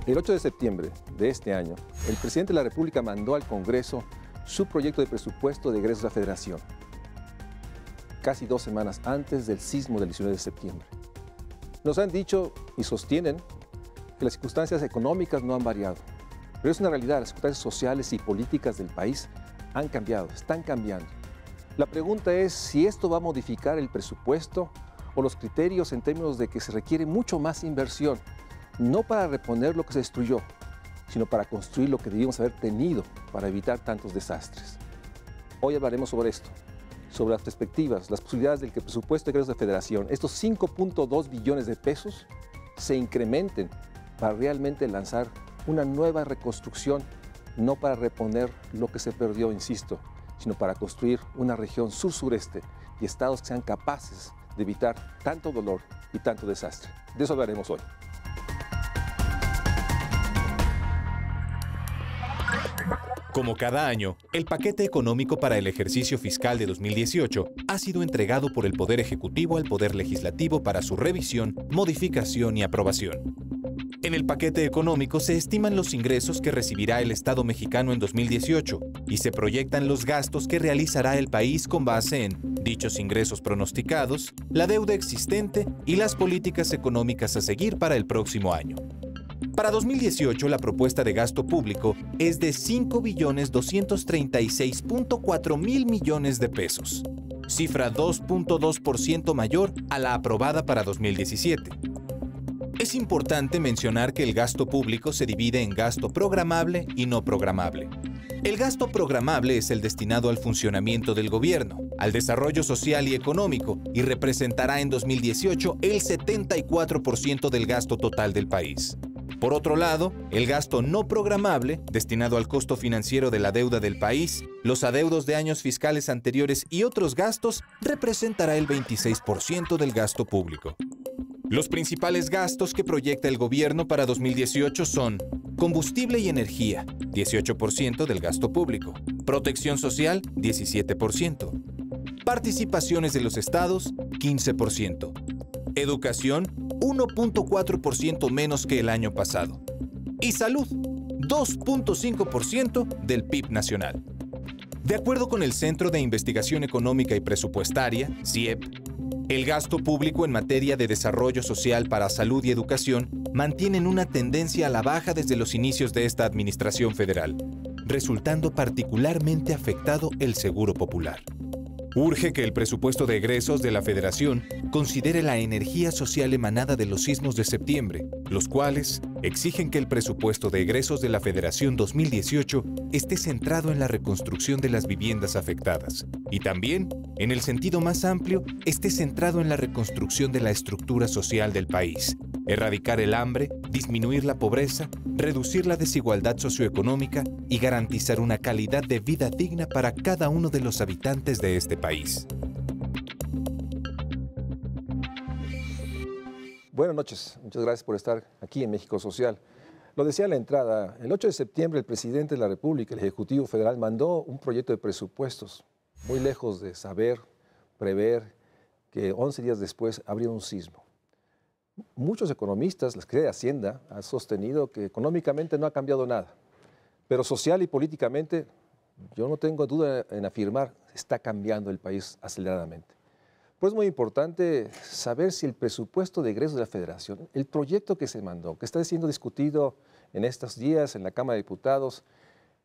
El 8 de septiembre de este año, el presidente de la República mandó al Congreso su proyecto de presupuesto de egresos de la Federación, casi 2 semanas antes del sismo del 19 de septiembre. Nos han dicho y sostienen que las circunstancias económicas no han variado, pero es una realidad, las circunstancias sociales y políticas del país han cambiado, están cambiando. La pregunta es si esto va a modificar el presupuesto o los criterios en términos de que se requiere mucho más inversión, no para reponer lo que se destruyó, sino para construir lo que debíamos haber tenido para evitar tantos desastres. Hoy hablaremos sobre esto, sobre las perspectivas, las posibilidades del que el presupuesto de egresos de la Federación, estos 5.2 billones de pesos, se incrementen para realmente lanzar una nueva reconstrucción, no para reponer lo que se perdió, insisto, sino para construir una región sur-sureste y estados que sean capaces de evitar tanto dolor y tanto desastre. De eso hablaremos hoy. Como cada año, el paquete económico para el ejercicio fiscal de 2018 ha sido entregado por el Poder Ejecutivo al Poder Legislativo para su revisión, modificación y aprobación. En el paquete económico se estiman los ingresos que recibirá el Estado mexicano en 2018 y se proyectan los gastos que realizará el país con base en dichos ingresos pronosticados, la deuda existente y las políticas económicas a seguir para el próximo año. Para 2018, la propuesta de gasto público es de 5.236.4 mil millones de pesos, cifra 2.2% mayor a la aprobada para 2017. Es importante mencionar que el gasto público se divide en gasto programable y no programable. El gasto programable es el destinado al funcionamiento del gobierno, al desarrollo social y económico, y representará en 2018 el 74% del gasto total del país. Por otro lado, el gasto no programable, destinado al costo financiero de la deuda del país, los adeudos de años fiscales anteriores y otros gastos, representará el 26% del gasto público. Los principales gastos que proyecta el gobierno para 2018 son combustible y energía, 18% del gasto público, protección social, 17%, participaciones de los estados, 15%, educación, 1.4% menos que el año pasado, y salud, 2.5% del PIB nacional. De acuerdo con el Centro de Investigación Económica y Presupuestaria, CIEP, el gasto público en materia de desarrollo social para salud y educación mantienen una tendencia a la baja desde los inicios de esta administración federal, resultando particularmente afectado el Seguro Popular. Urge que el presupuesto de egresos de la Federación considere la energía social emanada de los sismos de septiembre, los cuales exigen que el presupuesto de egresos de la Federación 2018 esté centrado en la reconstrucción de las viviendas afectadas y también, en el sentido más amplio, esté centrado en la reconstrucción de la estructura social del país, erradicar el hambre, disminuir la pobreza, reducir la desigualdad socioeconómica y garantizar una calidad de vida digna para cada uno de los habitantes de este país. Buenas noches, muchas gracias por estar aquí en México Social. Lo decía en la entrada, el 8 de septiembre el presidente de la República, el Ejecutivo Federal, mandó un proyecto de presupuestos, muy lejos de saber, prever que 11 días después habría un sismo. Muchos economistas, la Secretaría de Hacienda, han sostenido que económicamente no ha cambiado nada, pero social y políticamente, yo no tengo duda en afirmar, está cambiando el país aceleradamente. Pues es muy importante saber si el presupuesto de egresos de la Federación, el proyecto que se mandó, que está siendo discutido en estos días en la Cámara de Diputados,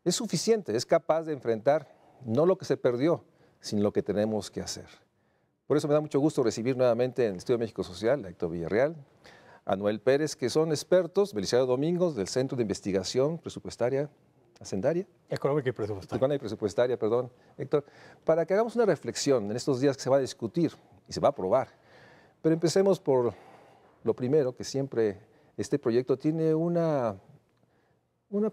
es suficiente, es capaz de enfrentar no lo que se perdió, sino lo que tenemos que hacer. Por eso me da mucho gusto recibir nuevamente en el Estudio de México Social a Héctor Villarreal, a Noel Pérez, que son expertos, Belisario Domingos, del Centro de Investigación Presupuestaria, Hacendaria. Económica y presupuestaria. Económica y presupuestaria, perdón, Héctor, para que hagamos una reflexión en estos días que se va a discutir y se va a aprobar. Pero empecemos por lo primero, que siempre este proyecto tiene una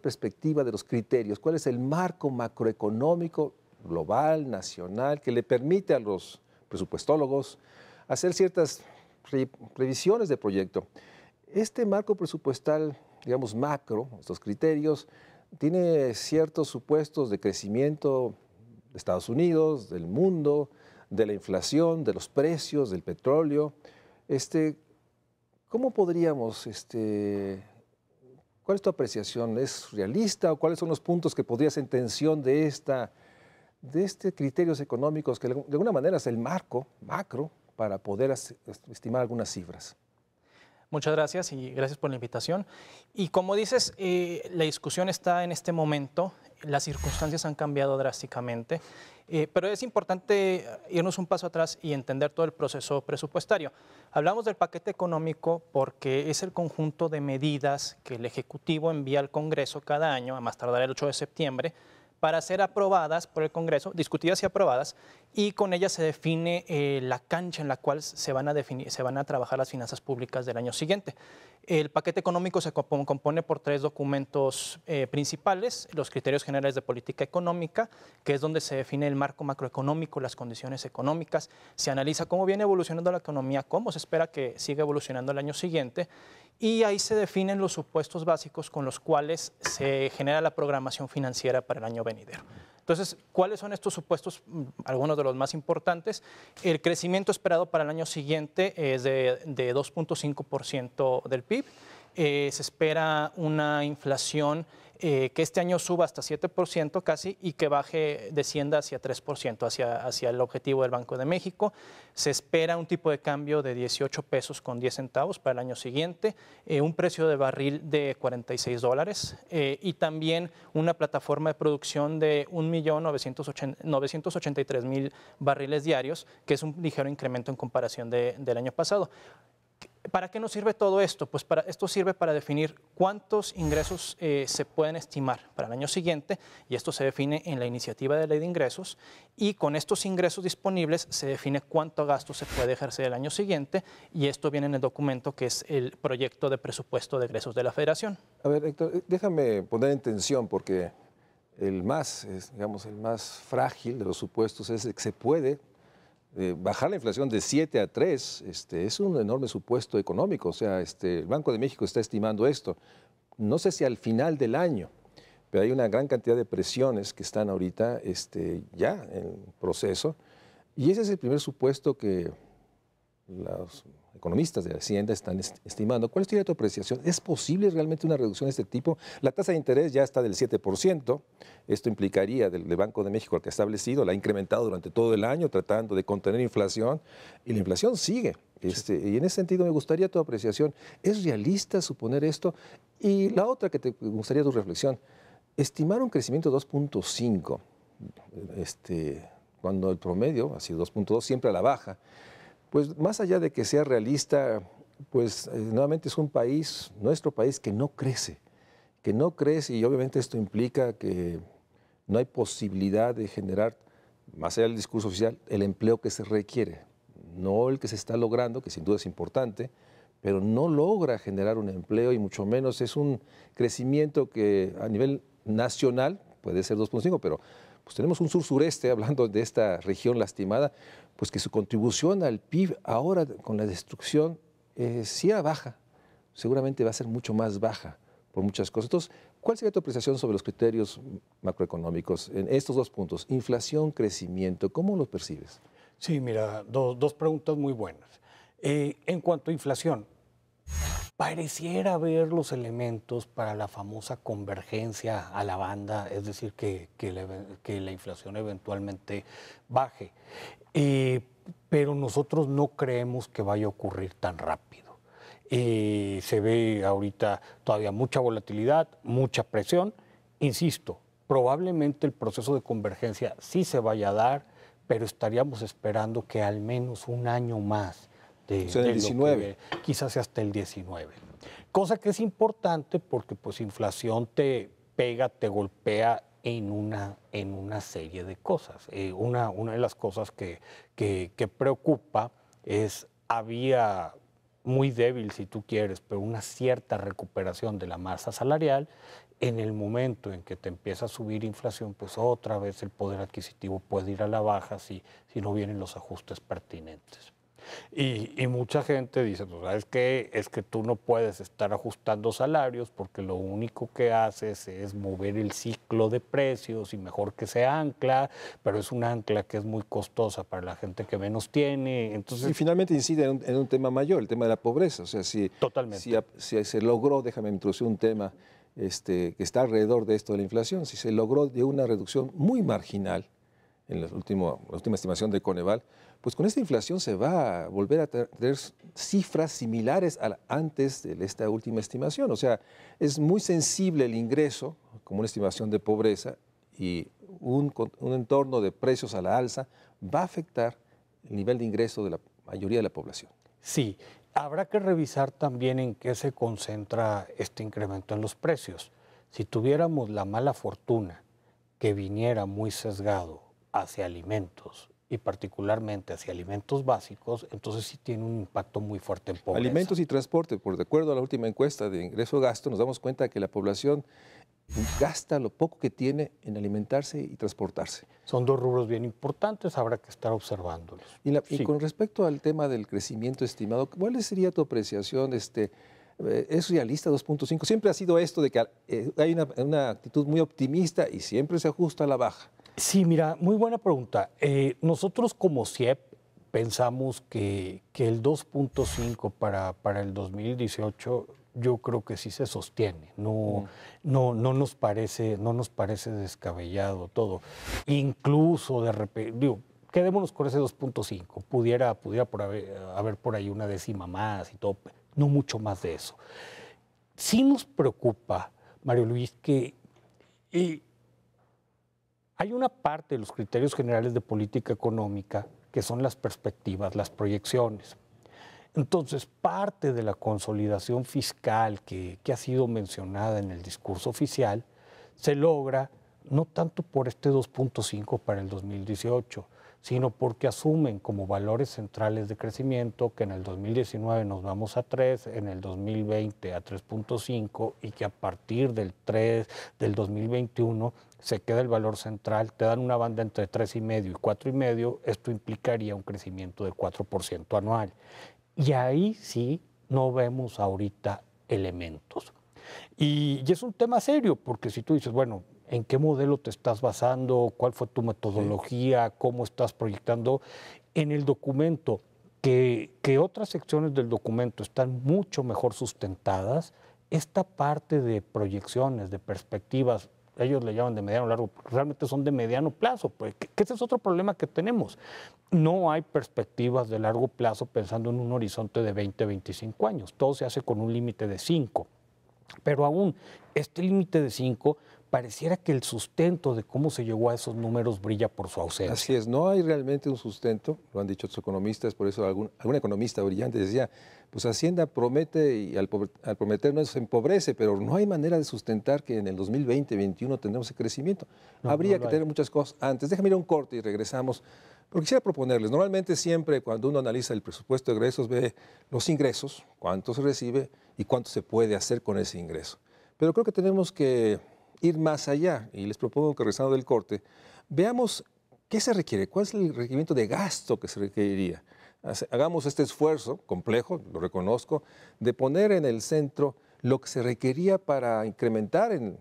perspectiva de los criterios. ¿Cuál es el marco macroeconómico global, nacional, que le permite a los presupuestólogos hacer ciertas previsiones de proyecto? Este marco presupuestal, digamos macro, estos criterios, tiene ciertos supuestos de crecimiento de Estados Unidos, del mundo, de la inflación, de los precios, del petróleo. ¿Cómo podríamos, ¿Cuál es tu apreciación? ¿Es realista o cuáles son los puntos que podrías en tensión de este criterios económicos que de alguna manera es el marco macro para poder estimar algunas cifras? Muchas gracias y gracias por la invitación. Y como dices, la discusión está en este momento, las circunstancias han cambiado drásticamente, pero es importante irnos un paso atrás y entender todo el proceso presupuestario. Hablamos del paquete económico porque es el conjunto de medidas que el Ejecutivo envía al Congreso cada año, a más tardar el 8 de septiembre, para ser aprobadas por el Congreso, discutidas y aprobadas, y con ellas se define la cancha en la cual se van a trabajar las finanzas públicas del año siguiente. El paquete económico se compone por 3 documentos principales: los criterios generales de política económica, que es donde se define el marco macroeconómico, las condiciones económicas, se analiza cómo viene evolucionando la economía, cómo se espera que siga evolucionando el año siguiente, y ahí se definen los supuestos básicos con los cuales se genera la programación financiera para el año venidero. Entonces, ¿cuáles son estos supuestos? Algunos de los más importantes. El crecimiento esperado para el año siguiente es de 2.5% del PIB. Se espera una inflación que este año suba hasta 7% casi y que descienda hacia 3%, hacia el objetivo del Banco de México. Se espera un tipo de cambio de 18 pesos con 10 centavos para el año siguiente, un precio de barril de $46 y también una plataforma de producción de 1.983.000 barriles diarios, que es un ligero incremento en comparación del año pasado. ¿Para qué nos sirve todo esto? Pues esto sirve para definir cuántos ingresos se pueden estimar para el año siguiente, y esto se define en la iniciativa de ley de ingresos, y con estos ingresos disponibles se define cuánto gasto se puede ejercer el año siguiente, y esto viene en el documento que es el proyecto de presupuesto de egresos de la Federación. A ver, Héctor, déjame poner en tensión porque el más frágil de los supuestos es el que se puede bajar la inflación de 7 a 3, es un enorme supuesto económico. O sea, el Banco de México está estimando esto. No sé si al final del año, pero hay una gran cantidad de presiones que están ahorita ya en proceso. Y ese es el primer supuesto que los economistas de Hacienda están estimando. ¿Cuál es tu apreciación? ¿Es posible realmente una reducción de este tipo? La tasa de interés ya está del 7%. Esto implicaría del Banco de México, al que ha establecido, la ha incrementado durante todo el año tratando de contener inflación, y la inflación sigue. Y en ese sentido me gustaría tu apreciación. ¿Es realista suponer esto? Y la otra que me gustaría tu reflexión, estimar un crecimiento de 2.5, cuando el promedio ha sido 2.2, siempre a la baja. Pues más allá de que sea realista, pues nuevamente es un país, nuestro país, que no crece, y obviamente esto implica que no hay posibilidad de generar, más allá del discurso oficial, el empleo que se requiere, no el que se está logrando, que sin duda es importante, pero no logra generar un empleo, y mucho menos es un crecimiento que a nivel nacional puede ser 2.5, pero pues tenemos un sur-sureste, hablando de esta región lastimada, pues que su contribución al PIB ahora con la destrucción sí era baja, seguramente va a ser mucho más baja por muchas cosas. Entonces, ¿cuál sería tu apreciación sobre los criterios macroeconómicos en estos 2 puntos? Inflación, crecimiento, ¿cómo los percibes? Sí, mira, dos preguntas muy buenas. En cuanto a inflación, pareciera haber los elementos para la famosa convergencia a la banda, es decir, que la inflación eventualmente baje. Pero nosotros no creemos que vaya a ocurrir tan rápido. Se ve ahorita todavía mucha volatilidad, mucha presión. Insisto, probablemente el proceso de convergencia sí se vaya a dar, pero estaríamos esperando que al menos un año más. O sea, en el 19. Quizás hasta el 19. Cosa que es importante porque pues inflación te pega, te golpea en una serie de cosas. Una de las cosas que preocupa es, había muy débil, si tú quieres, pero una cierta recuperación de la masa salarial. En el momento en que te empieza a subir inflación, pues otra vez el poder adquisitivo puede ir a la baja si no vienen los ajustes pertinentes. Y mucha gente dice, pues, ¿sabes qué? Es que tú no puedes estar ajustando salarios porque lo único que haces es mover el ciclo de precios, y mejor que se ancla, pero es un ancla que es muy costosa para la gente que menos tiene. Entonces, y finalmente incide en un tema mayor, el tema de la pobreza. O sea, totalmente. Si se logró, déjame introducir un tema, que está alrededor de esto de la inflación. Si se logró de una reducción muy marginal en la última estimación de Coneval, pues con esta inflación se va a volver a tener cifras similares a antes de esta última estimación. O sea, es muy sensible el ingreso, como una estimación de pobreza, y un entorno de precios a la alza va a afectar el nivel de ingreso de la mayoría de la población. Sí, habrá que revisar también en qué se concentra este incremento en los precios. Si tuviéramos la mala fortuna que viniera muy sesgado hacia alimentos y particularmente hacia alimentos básicos, entonces sí tiene un impacto muy fuerte en pobreza. Alimentos y transporte, de acuerdo a la última encuesta de ingreso-gasto, nos damos cuenta que la población gasta lo poco que tiene en alimentarse y transportarse. Son dos rubros bien importantes, habrá que estar observándolos. Y con respecto al tema del crecimiento estimado, ¿cuál sería tu apreciación? ¿Es realista 2.5? Siempre ha sido esto de que hay una actitud muy optimista y siempre se ajusta a la baja. Sí, mira, muy buena pregunta. Nosotros como CIEP pensamos que el 2.5 para el 2018 yo creo que sí se sostiene, no nos parece descabellado todo. Incluso de repente, digo, quedémonos con ese 2.5, pudiera haber por ahí una décima más y todo, no mucho más de eso. Sí nos preocupa, Mario Luis, que hay una parte de los criterios generales de política económica que son las perspectivas, las proyecciones. Entonces, parte de la consolidación fiscal que ha sido mencionada en el discurso oficial se logra no tanto por este 2.5 para el 2018, sino porque asumen como valores centrales de crecimiento que en el 2019 nos vamos a 3, en el 2020 a 3.5 y que a partir del 2021 se queda el valor central, te dan una banda entre 3,5 y 4,5, esto implicaría un crecimiento del 4% anual. Y ahí sí no vemos ahorita elementos. Y es un tema serio, porque si tú dices, bueno, ¿en qué modelo te estás basando? ¿Cuál fue tu metodología? ¿Cómo estás proyectando? En el documento, que otras secciones del documento están mucho mejor sustentadas, esta parte de proyecciones, de perspectivas, ellos le llaman de mediano largo, realmente son de mediano plazo, pues, que ese es otro problema que tenemos. No hay perspectivas de largo plazo pensando en un horizonte de 20, 25 años. Todo se hace con un límite de 5. Pero aún este límite de 5 pareciera que el sustento de cómo se llegó a esos números brilla por su ausencia. Así es, no hay realmente un sustento, lo han dicho otros economistas, por eso algún economista brillante decía, pues Hacienda promete y al prometer no se empobrece, pero no hay manera de sustentar que en el 2020-2021 tendremos ese crecimiento. Habría que tener muchas cosas antes. Déjame ir a un corte y regresamos. Pero quisiera proponerles, normalmente siempre cuando uno analiza el presupuesto de egresos ve los ingresos, cuánto se recibe y cuánto se puede hacer con ese ingreso. Pero creo que tenemos que ir más allá y les propongo que regresando del corte, veamos qué se requiere, cuál es el requerimiento de gasto que se requeriría. Hagamos este esfuerzo complejo, lo reconozco, de poner en el centro lo que se requería para incrementar en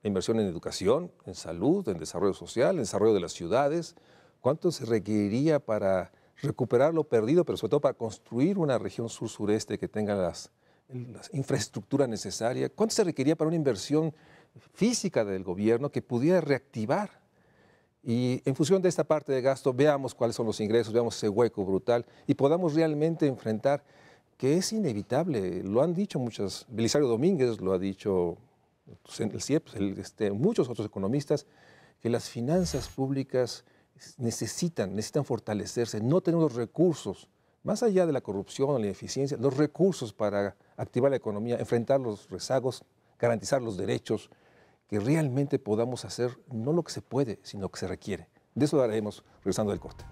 inversión en educación, en salud, en desarrollo social, en desarrollo de las ciudades, cuánto se requeriría para recuperar lo perdido, pero sobre todo para construir una región sur-sureste que tenga la infraestructura necesaria, cuánto se requeriría para una inversión física del gobierno que pudiera reactivar. Y en función de esta parte de gasto, veamos cuáles son los ingresos, veamos ese hueco brutal y podamos realmente enfrentar que es inevitable. Lo han dicho muchos, Belisario Domínguez lo ha dicho, el CIEP, muchos otros economistas, que las finanzas públicas necesitan fortalecerse. No tenemos los recursos, más allá de la corrupción, la ineficiencia, los recursos para activar la economía, enfrentar los rezagos, garantizar los derechos, que realmente podamos hacer no lo que se puede, sino lo que se requiere. De eso haremos regresando del corte.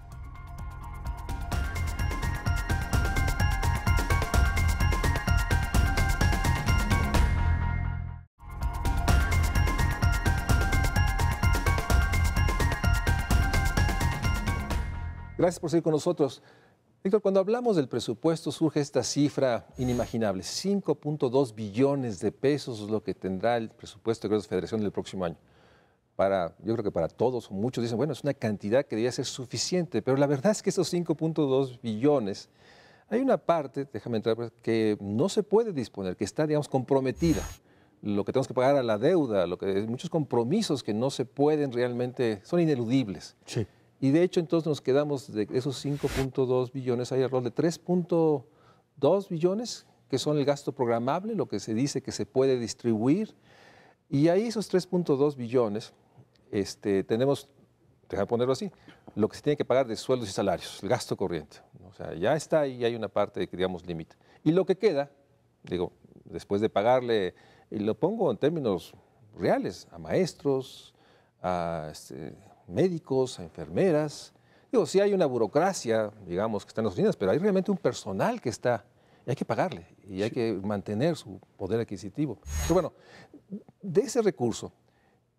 Gracias por seguir con nosotros. Víctor, cuando hablamos del presupuesto surge esta cifra inimaginable, 5.2 billones de pesos es lo que tendrá el presupuesto de egresos de Federación del próximo año. Yo creo que para todos, muchos dicen, bueno, es una cantidad que debería ser suficiente, pero la verdad es que esos 5.2 billones, hay una parte, déjame entrar, que no se puede disponer, que está, digamos, comprometida. lo que tenemos que pagar a la deuda, muchos compromisos que no se pueden realmente, son ineludibles. Sí. Y de hecho entonces nos quedamos de esos 5.2 billones, hay alrededor de 3.2 billones que son el gasto programable, lo que se dice que se puede distribuir. Y ahí esos 3.2 billones tenemos, déjame ponerlo así, lo que se tiene que pagar de sueldos y salarios, el gasto corriente. O sea, ya está ahí, hay una parte que digamos límite. Y lo que queda, digo, después de pagarle, y lo pongo en términos reales, a maestros, a médicos, a enfermeras. Digo, sí hay una burocracia, digamos, que está en las oficinas, pero hay realmente un personal que está, y hay que pagarle, y hay que mantener su poder adquisitivo. Pero bueno, de ese recurso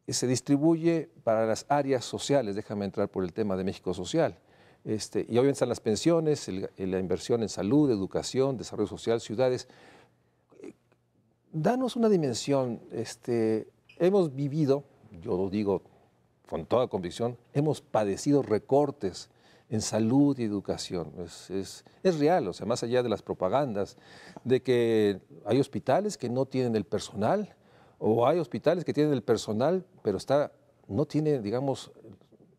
se distribuye para las áreas sociales, déjame entrar por el tema de México Social, y obviamente están las pensiones, la inversión en salud, educación, desarrollo social, ciudades. Danos una dimensión, hemos vivido, yo lo digo con toda convicción, hemos padecido recortes en salud y educación. Es real, o sea, más allá de las propagandas, de que hay hospitales que no tienen el personal, o hay hospitales que tienen el personal, pero no tiene, digamos,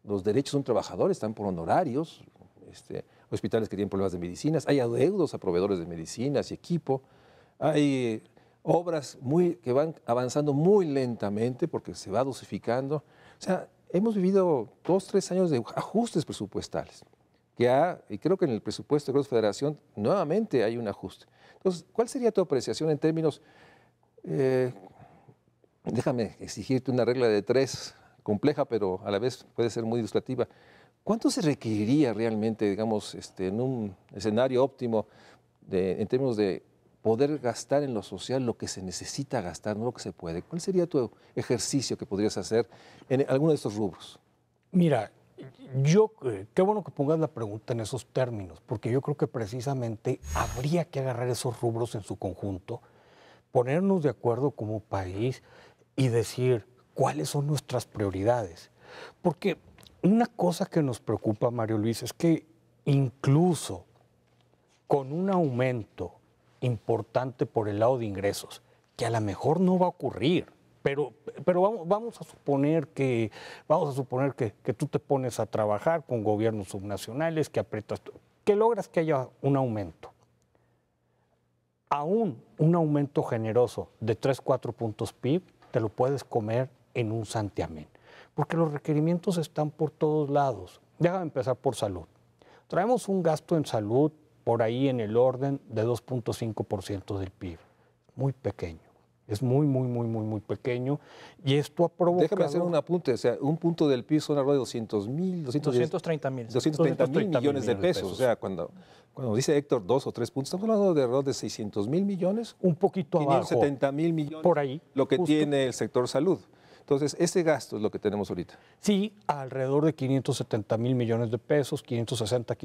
los derechos de un trabajador, están por honorarios, hospitales que tienen problemas de medicinas, hay adeudos a proveedores de medicinas y equipo, hay obras que van avanzando muy lentamente porque se va dosificando. O sea, hemos vivido 2, 3 años de ajustes presupuestales, y creo que en el presupuesto de la Federación nuevamente hay un ajuste. Entonces, ¿cuál sería tu apreciación en términos, déjame exigirte una regla de 3, compleja, pero a la vez puede ser muy ilustrativa? ¿Cuánto se requeriría realmente, digamos, en un escenario óptimo, en términos de poder gastar en lo social lo que se necesita gastar, no lo que se puede? ¿Cuál sería tu ejercicio que podrías hacer en alguno de estos rubros? Mira, qué bueno que pongas la pregunta en esos términos, porque yo creo que precisamente habría que agarrar esos rubros en su conjunto, ponernos de acuerdo como país y decir cuáles son nuestras prioridades. Porque una cosa que nos preocupa, Mario Luis, es que incluso con un aumento importante por el lado de ingresos, que a lo mejor no va a ocurrir, pero vamos a suponer que tú te pones a trabajar con gobiernos subnacionales, que aprietas, que logras que haya un aumento. Aún un aumento generoso de 3, 4 puntos PIB, te lo puedes comer en un santiamén, porque los requerimientos están por todos lados. Déjame empezar por salud. Traemos un gasto en salud por ahí en el orden de 2.5% del PIB. Muy pequeño. Es muy pequeño. Y esto ha provocado... Déjame hacer un apunte. O sea, un punto del PIB son alrededor de 230 mil millones de pesos. O sea, cuando dice Héctor 2 o 3 puntos, estamos hablando de alrededor de 600 mil millones. Un poquito abajo. 570 mil millones. Por ahí. Lo que tiene el sector salud. Entonces, ese gasto es lo que tenemos ahorita. Sí, alrededor de 570 mil millones de pesos, 570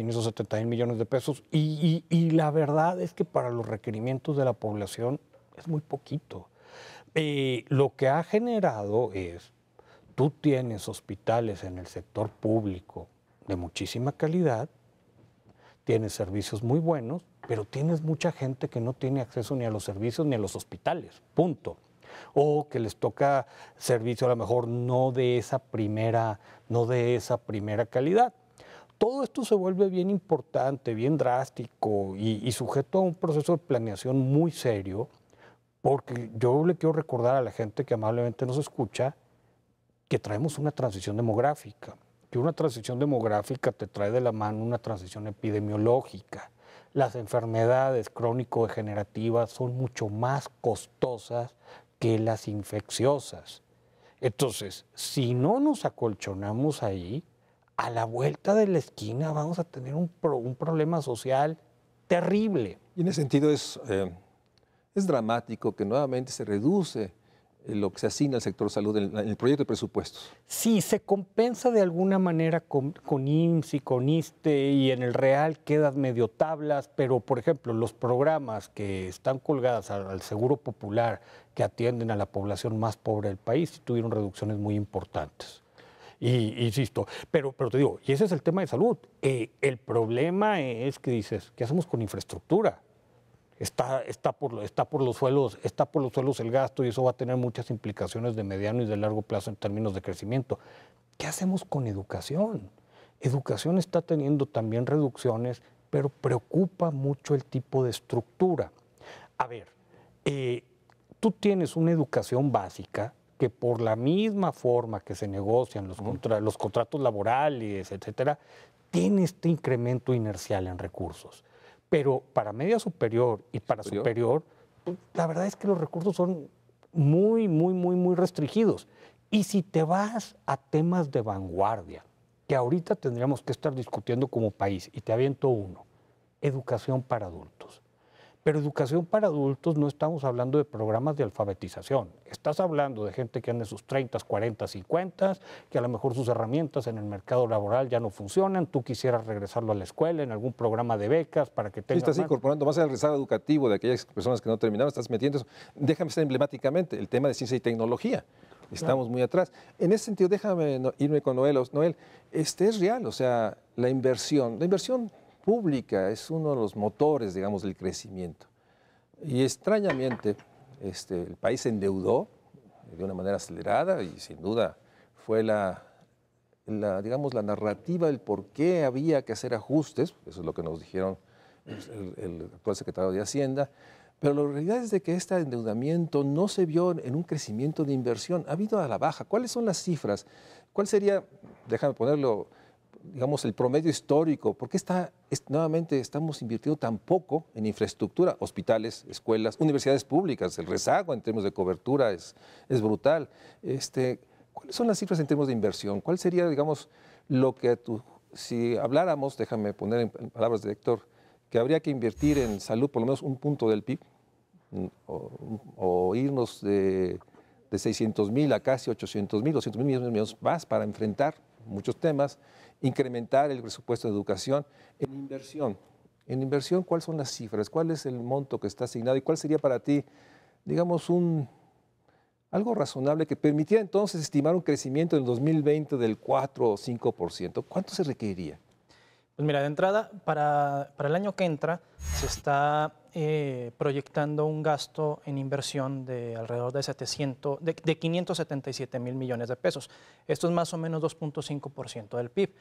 mil millones de pesos. Y la verdad es que para los requerimientos de la población es muy poquito. Lo que ha generado es, tú tienes hospitales en el sector público de muchísima calidad, tienes servicios muy buenos, pero tienes mucha gente que no tiene acceso ni a los servicios ni a los hospitales, punto. O que les toca servicio a lo mejor no de esa primera calidad. Todo esto se vuelve bien importante, bien drástico y sujeto a un proceso de planeación muy serio, porque yo le quiero recordar a la gente que amablemente nos escucha que traemos una transición demográfica, que una transición demográfica te trae de la mano una transición epidemiológica. Las enfermedades crónico-degenerativas son mucho más costosas que las infecciosas. Entonces, si no nos acolchonamos ahí, a la vuelta de la esquina vamos a tener un problema social terrible. Y en ese sentido es dramático que nuevamente se reduce lo que se asigna al sector salud en el proyecto de presupuestos. Sí, se compensa de alguna manera con IMSS y con ISSSTE y en el real quedan medio tablas, pero por ejemplo los programas que están colgados al Seguro Popular que atienden a la población más pobre del país tuvieron reducciones muy importantes. Y insisto, pero te digo, y ese es el tema de salud. El problema es que dices, ¿qué hacemos con infraestructura? está por los suelos el gasto y eso va a tener muchas implicaciones de mediano y de largo plazo en términos de crecimiento. ¿Qué hacemos con educación? Educación está teniendo también reducciones, pero preocupa mucho el tipo de estructura. A ver, tú tienes una educación básica que por la misma forma que se negocian los contratos laborales, etcétera, tiene este incremento inercial en recursos. Pero para media superior y para superior, la verdad es que los recursos son muy, muy, muy, muy restringidos. Y si te vas a temas de vanguardia, que ahorita tendríamos que estar discutiendo como país, y te aviento uno, educación para adultos. Pero educación para adultos no estamos hablando de programas de alfabetización. Estás hablando de gente que anda en sus 30, 40, 50, que a lo mejor sus herramientas en el mercado laboral ya no funcionan. Tú quisieras regresarlo a la escuela en algún programa de becas para que tengas... Sí, estás incorporando más al rezago educativo de aquellas personas que no terminaron, estás metiendo eso. Déjame ser emblemáticamente el tema de ciencia y tecnología. Estamos muy atrás. En ese sentido, déjame irme con Noel. Noel, es real, o sea, la inversión pública es uno de los motores, digamos, del crecimiento. Y extrañamente, el país se endeudó de una manera acelerada y sin duda fue digamos, la narrativa del por qué había que hacer ajustes, eso es lo que nos dijeron el actual secretario de Hacienda, pero la realidad es de que este endeudamiento no se vio en un crecimiento de inversión, ha habido a la baja. ¿Cuáles son las cifras? ¿Cuál sería, déjame ponerlo, digamos, el promedio histórico? ¿Por qué nuevamente estamos invirtiendo tan poco en infraestructura, hospitales, escuelas, universidades públicas? El rezago en términos de cobertura es brutal. ¿Cuáles son las cifras en términos de inversión? ¿Cuál sería, digamos, lo que si habláramos, déjame poner en palabras de Héctor, que habría que invertir en salud por lo menos un punto del PIB o irnos de 600,000 a casi 800,000, 200,000 millones más para enfrentar muchos temas, incrementar el presupuesto de educación? En inversión, ¿cuáles son las cifras? ¿Cuál es el monto que está asignado? ¿Y cuál sería para ti, digamos, algo razonable que permitiera entonces estimar un crecimiento en el 2020 del 4 o 5%? ¿Cuánto se requeriría? Pues mira, de entrada, para el año que entra se está proyectando un gasto en inversión de alrededor de 577,000 millones de pesos. Esto es más o menos 2.5% del PIB.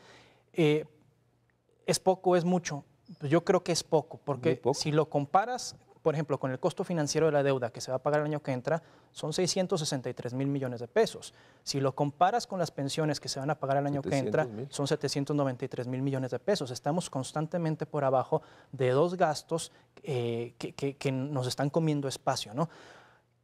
¿Es poco o es mucho? Pues yo creo que es poco, porque si lo comparas, por ejemplo, con el costo financiero de la deuda que se va a pagar el año que entra, son 663,000 millones de pesos. Si lo comparas con las pensiones que se van a pagar el año que entra, son 793,000 millones de pesos. Estamos constantemente por abajo de dos gastos que nos están comiendo espacio, ¿no?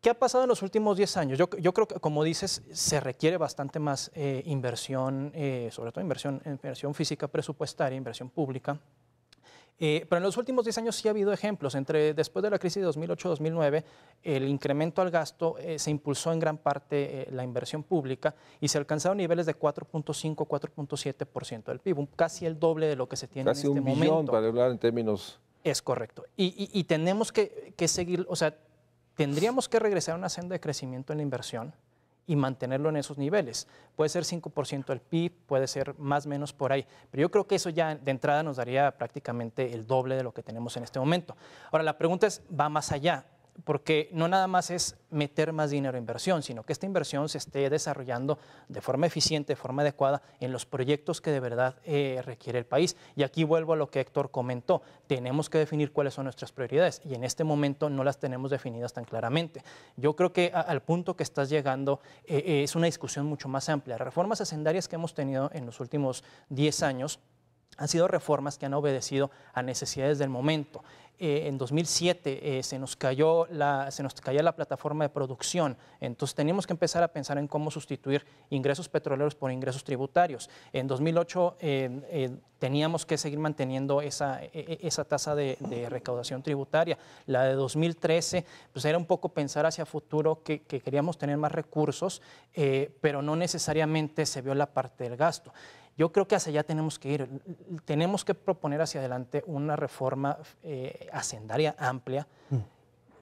¿Qué ha pasado en los últimos 10 años? Yo creo que, como dices, se requiere bastante más inversión, sobre todo inversión física presupuestaria, inversión pública. Pero en los últimos 10 años sí ha habido ejemplos. Después de la crisis de 2008-2009, el incremento al gasto se impulsó en gran parte la inversión pública y se alcanzaron niveles de 4.5, 4.7% del PIB, casi el doble de lo que se tiene en este momento. Casi 1 billón para hablar en términos... Es correcto. Y tenemos que seguir, o sea, tendríamos que regresar a una senda de crecimiento en la inversión y mantenerlo en esos niveles. Puede ser 5% del PIB, puede ser más o menos por ahí, pero yo creo que eso ya de entrada nos daría prácticamente el doble de lo que tenemos en este momento. Ahora, la pregunta va más allá, porque no nada más es meter más dinero en inversión, sino que esta inversión se esté desarrollando de forma eficiente, de forma adecuada en los proyectos que de verdad requiere el país. Y aquí vuelvo a lo que Héctor comentó, tenemos que definir cuáles son nuestras prioridades y en este momento no las tenemos definidas tan claramente. Yo creo que al punto que estás llegando es una discusión mucho más amplia. Reformas hacendarias que hemos tenido en los últimos 10 años han sido reformas que han obedecido a necesidades del momento. En 2007 se nos caía la plataforma de producción, entonces teníamos que empezar a pensar en cómo sustituir ingresos petroleros por ingresos tributarios. En 2008 teníamos que seguir manteniendo esa tasa de recaudación tributaria. La de 2013 pues era un poco pensar hacia futuro que queríamos tener más recursos, pero no necesariamente se vio la parte del gasto. Yo creo que hacia allá tenemos que ir. Tenemos que proponer hacia adelante una reforma hacendaria amplia,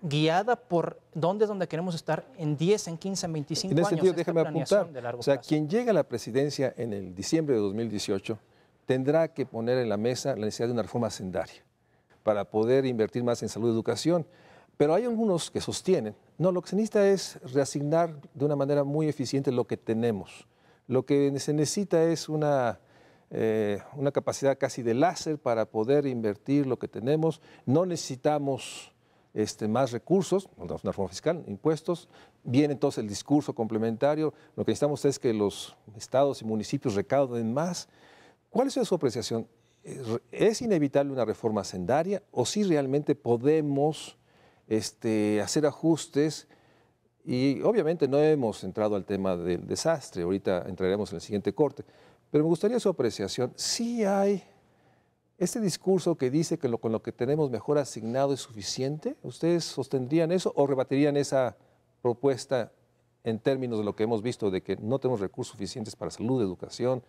guiada por dónde es donde queremos estar en 10, en 15, en 25 años. En ese sentido, déjame apuntar. O sea, quien llega a la presidencia en el diciembre de 2018 tendrá que poner en la mesa la necesidad de una reforma hacendaria. para poder invertir más en salud y educación. Pero hay algunos que sostienen, no, lo que se necesita es reasignar de una manera muy eficiente lo que tenemos. Lo que se necesita es una capacidad casi de láser para poder invertir lo que tenemos. No necesitamos más recursos, una reforma fiscal, impuestos. Viene entonces el discurso complementario. Lo que necesitamos es que los estados y municipios recauden más. ¿Cuál es su apreciación? ¿Es inevitable una reforma hacendaria o si realmente podemos hacer ajustes? Y obviamente no hemos entrado al tema del desastre, ahorita entraremos en el siguiente corte, pero me gustaría su apreciación. ¿Sí hay este discurso que dice que con lo que tenemos mejor asignado es suficiente? ¿Ustedes sostendrían eso o rebatirían esa propuesta en términos de lo que hemos visto, de que no tenemos recursos suficientes para salud, educación,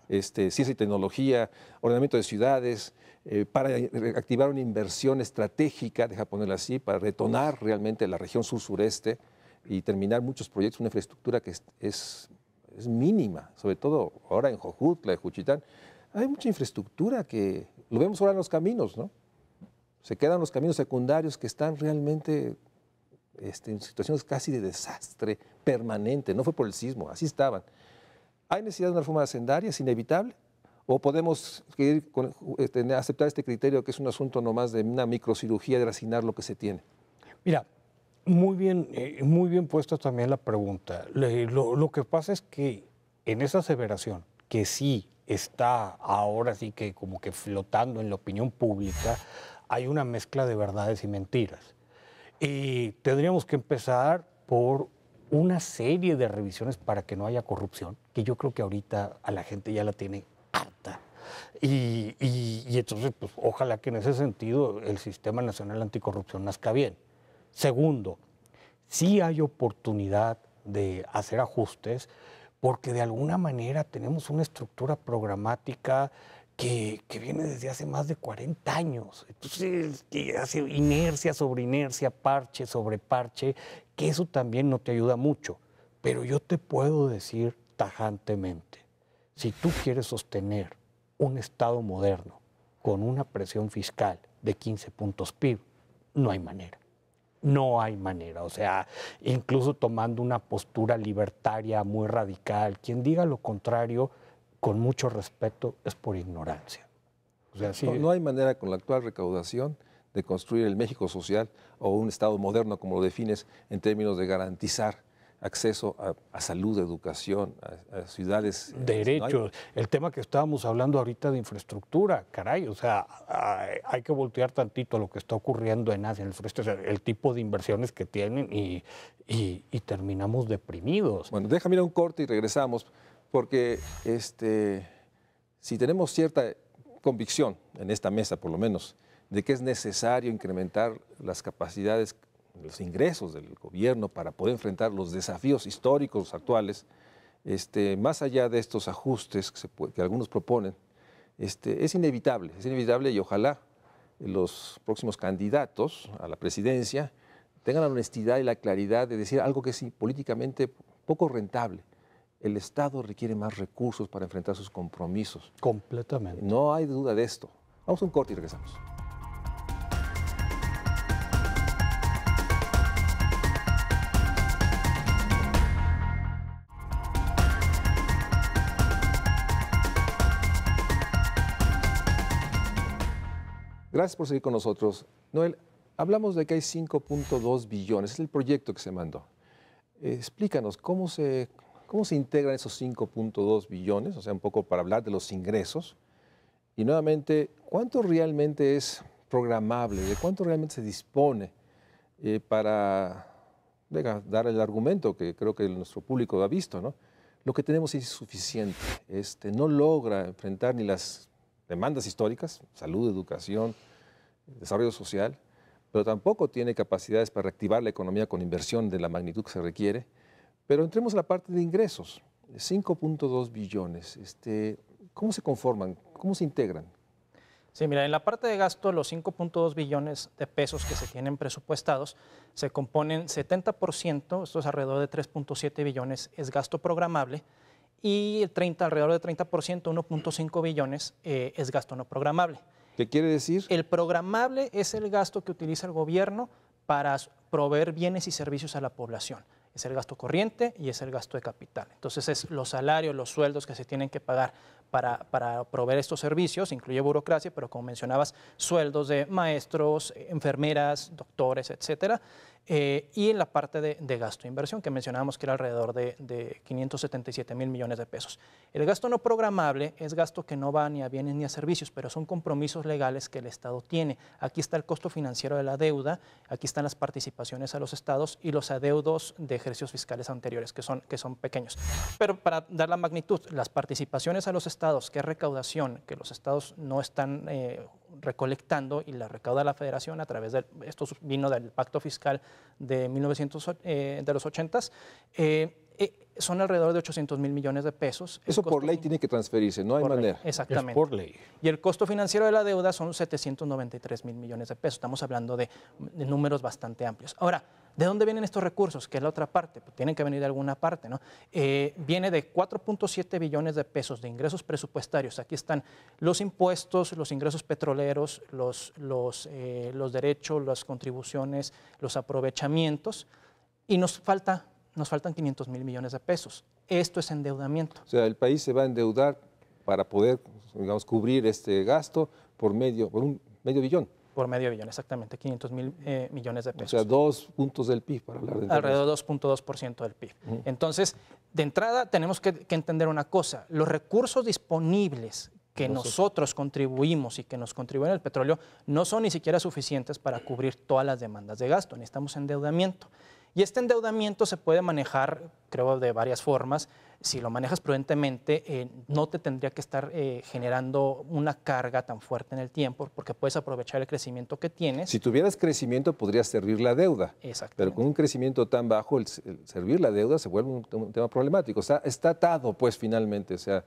ciencia y tecnología, ordenamiento de ciudades, para activar una inversión estratégica, deja ponerla así, para detonar realmente la región sur-sureste y terminar muchos proyectos, una infraestructura que es mínima, sobre todo ahora en Jojutla, en Juchitán? Hay mucha infraestructura que lo vemos ahora en los caminos, ¿no? Se quedan los caminos secundarios que están realmente en situaciones casi de desastre permanente, no fue por el sismo, así estaban. ¿Hay necesidad de una reforma hacendaria? ¿Es inevitable? ¿O podemos aceptar este criterio que es un asunto nomás de una microcirugía de reasignar lo que se tiene? Mira, muy bien puesta también la pregunta. Lo que pasa es que en esa aseveración, que sí está ahora sí que como que flotando en la opinión pública, hay una mezcla de verdades y mentiras. Y tendríamos que empezar por una serie de revisiones para que no haya corrupción, que yo creo que ahorita a la gente ya la tiene harta. Y entonces, pues, ojalá que en ese sentido el Sistema Nacional Anticorrupción nazca bien. Segundo, sí hay oportunidad de hacer ajustes porque de alguna manera tenemos una estructura programática que viene desde hace más de 40 años. Entonces, que hace inercia sobre inercia, parche sobre parche, que eso también no te ayuda mucho. Pero yo te puedo decir tajantemente, si tú quieres sostener un Estado moderno con una presión fiscal de 15 puntos PIB, no hay manera. No hay manera, o sea, incluso tomando una postura libertaria muy radical, quien diga lo contrario, con mucho respeto, es por ignorancia. O sea, sí, no hay manera con la actual recaudación de construir el México social o un Estado moderno, como lo defines, en términos de garantizar acceso a salud, educación, a ciudades. Derechos. El tema que estábamos hablando ahorita de infraestructura, caray, o sea, hay que voltear tantito a lo que está ocurriendo en Asia, en el sureste, o sea, el tipo de inversiones que tienen y terminamos deprimidos. Bueno, déjame ir a un corte y regresamos, porque si tenemos cierta convicción en esta mesa, por lo menos, de que es necesario incrementar las capacidades, los ingresos del gobierno para poder enfrentar los desafíos históricos actuales, más allá de estos ajustes que algunos proponen, es inevitable y ojalá los próximos candidatos a la presidencia tengan la honestidad y la claridad de decir algo que es políticamente poco rentable. El Estado requiere más recursos para enfrentar sus compromisos. Completamente. No hay duda de esto. Vamos a un corte y regresamos. Gracias por seguir con nosotros. Noel, hablamos de que hay 5.2 billones, es el proyecto que se mandó. Explícanos, ¿cómo se integran esos 5.2 billones? O sea, un poco para hablar de los ingresos. Y nuevamente, ¿cuánto realmente es programable? ¿De cuánto realmente se dispone para dar el argumento que creo que nuestro público ha visto, ¿no? Lo que tenemos es insuficiente. No logra enfrentar ni las demandas históricas, salud, educación, desarrollo social, pero tampoco tiene capacidades para reactivar la economía con inversión de la magnitud que se requiere. Pero entremos a la parte de ingresos, 5.2 billones. ¿Cómo se conforman? ¿Cómo se integran? Sí, mira, en la parte de gasto, los 5.2 billones de pesos que se tienen presupuestados se componen 70%, esto es alrededor de 3.7 billones, es gasto programable, y alrededor de 30%, 1.5 billones, es gasto no programable. ¿Qué quiere decir? El programable es el gasto que utiliza el gobierno para proveer bienes y servicios a la población. Es el gasto corriente y es el gasto de capital. Entonces, es los salarios, los sueldos que se tienen que pagar para proveer estos servicios, incluye burocracia, pero como mencionabas, sueldos de maestros, enfermeras, doctores, etcétera. Y en la parte de gasto de inversión, que mencionábamos que era alrededor de 577,000 millones de pesos. El gasto no programable es gasto que no va ni a bienes ni a servicios, pero son compromisos legales que el Estado tiene. Aquí está el costo financiero de la deuda, aquí están las participaciones a los estados y los adeudos de ejercicios fiscales anteriores, que son pequeños. Pero para dar la magnitud, las participaciones a los estados, que es recaudación, que los estados no están recolectando y la recauda la Federación a través de, esto vino del pacto fiscal de de los 80s, son alrededor de 800,000 millones de pesos. Eso por ley tiene que transferirse, no hay manera. Exactamente. Es por ley. Y el costo financiero de la deuda son 793,000 millones de pesos. Estamos hablando de números bastante amplios. Ahora, ¿de dónde vienen estos recursos? Que es la otra parte. Pues tienen que venir de alguna parte, ¿no? Viene de 4.7 billones de pesos de ingresos presupuestarios. Aquí están los impuestos, los ingresos petroleros, los derechos, las contribuciones, los aprovechamientos. Y nos faltan 500,000 millones de pesos. Esto es endeudamiento. O sea, el país se va a endeudar para poder, digamos, cubrir este gasto por un medio billón. Por medio billón, exactamente, 500,000 millones de pesos. O sea, 2 puntos del PIB, para hablar de alrededor de 2.2% del PIB. Entonces, de entrada, tenemos que entender una cosa. Los recursos disponibles que nosotros contribuimos y que nos contribuyen el petróleo no son ni siquiera suficientes para cubrir todas las demandas de gasto. Necesitamos endeudamiento. Y este endeudamiento se puede manejar, creo, de varias formas. Si lo manejas prudentemente, no te tendría que estar generando una carga tan fuerte en el tiempo, porque puedes aprovechar el crecimiento que tienes. Si tuvieras crecimiento, podrías servir la deuda. Pero con un crecimiento tan bajo, el servir la deuda se vuelve un tema problemático. Está atado, pues, finalmente. O sea,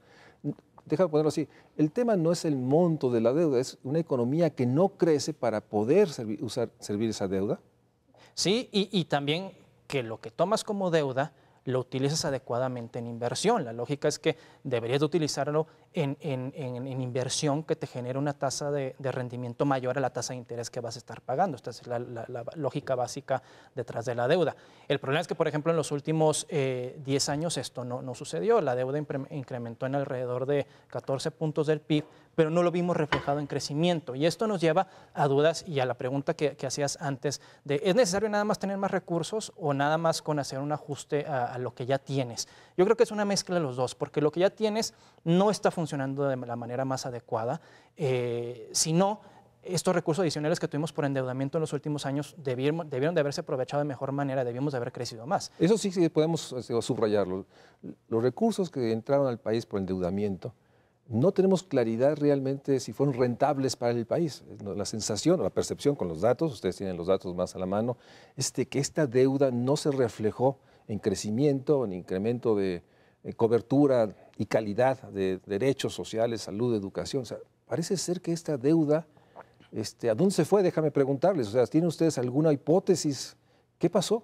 déjame ponerlo así. El tema no es el monto de la deuda, es una economía que no crece para poder servir esa deuda. Sí, y también que lo que tomas como deuda lo utilices adecuadamente en inversión. La lógica es que deberías de utilizarlo en inversión que te genere una tasa de rendimiento mayor a la tasa de interés que vas a estar pagando. Esta es la lógica básica detrás de la deuda. El problema es que, por ejemplo, en los últimos 10 años esto no sucedió. La deuda incrementó en alrededor de 14 puntos del PIB, pero no lo vimos reflejado en crecimiento. Y esto nos lleva a dudas y a la pregunta que hacías antes de ¿es necesario nada más tener más recursos o nada más con hacer un ajuste a lo que ya tienes? Yo creo que es una mezcla de los dos, porque lo que ya tienes no está funcionando de la manera más adecuada, sino estos recursos adicionales que tuvimos por endeudamiento en los últimos años debieron de haberse aprovechado de mejor manera, debíamos de haber crecido más. Eso sí podemos subrayarlo. Los recursos que entraron al país por endeudamiento, no tenemos claridad realmente si fueron rentables para el país. La sensación o la percepción con los datos, ustedes tienen los datos más a la mano, es de que esta deuda no se reflejó en crecimiento, en incremento de cobertura y calidad de derechos sociales, salud, educación. O sea, parece ser que esta deuda, ¿a dónde se fue? Déjame preguntarles. O sea, ¿tienen ustedes alguna hipótesis? ¿Qué pasó?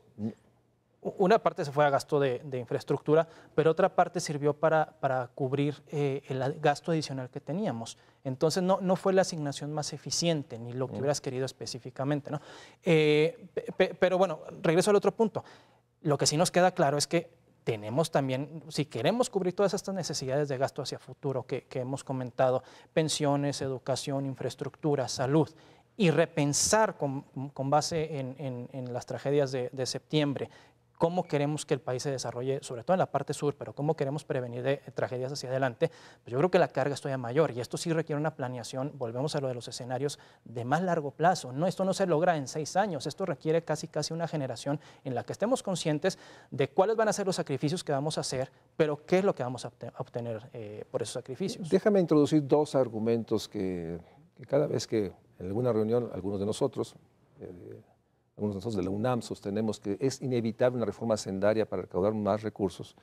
Una parte se fue a gasto de infraestructura, pero otra parte sirvió para cubrir el gasto adicional que teníamos. Entonces, no fue la asignación más eficiente, ni lo que hubieras querido específicamente, ¿no? Pero bueno, regreso al otro punto. Lo que sí nos queda claro es que tenemos también, si queremos cubrir todas estas necesidades de gasto hacia futuro que hemos comentado, pensiones, educación, infraestructura, salud, y repensar con base en las tragedias de septiembre, cómo queremos que el país se desarrolle, sobre todo en la parte sur, pero cómo queremos prevenir de tragedias hacia adelante, pues yo creo que la carga es todavía mayor y esto sí requiere una planeación, volvemos a lo de los escenarios de más largo plazo. No, esto no se logra en 6 años, esto requiere casi una generación en la que estemos conscientes de cuáles van a ser los sacrificios que vamos a hacer, pero qué es lo que vamos a obtener por esos sacrificios. Déjame introducir 2 argumentos que cada vez que en alguna reunión algunos de nosotros de la UNAM sostenemos que es inevitable una reforma hacendaria para recaudar más recursos.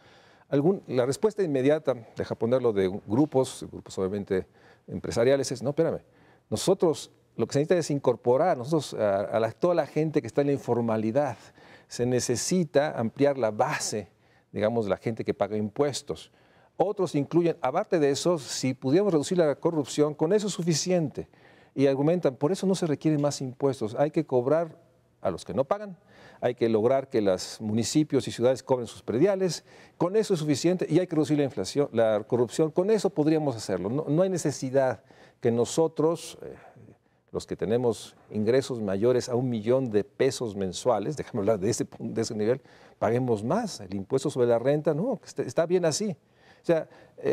La respuesta inmediata, deja ponerlo de grupos obviamente empresariales, es, no, espérame, nosotros lo que se necesita es incorporar a toda la gente que está en la informalidad. Se necesita ampliar la base, digamos, de la gente que paga impuestos. Otros incluyen, aparte de eso, si pudiéramos reducir la corrupción, con eso es suficiente. Y argumentan, por eso no se requieren más impuestos, hay que cobrar a los que no pagan, hay que lograr que los municipios y ciudades cobren sus prediales, con eso es suficiente y hay que reducir la inflación, la corrupción, con eso podríamos hacerlo. No hay necesidad que nosotros, los que tenemos ingresos mayores a 1 millón de pesos mensuales, déjame hablar de ese nivel, paguemos más. El impuesto sobre la renta, no, está bien así. O sea,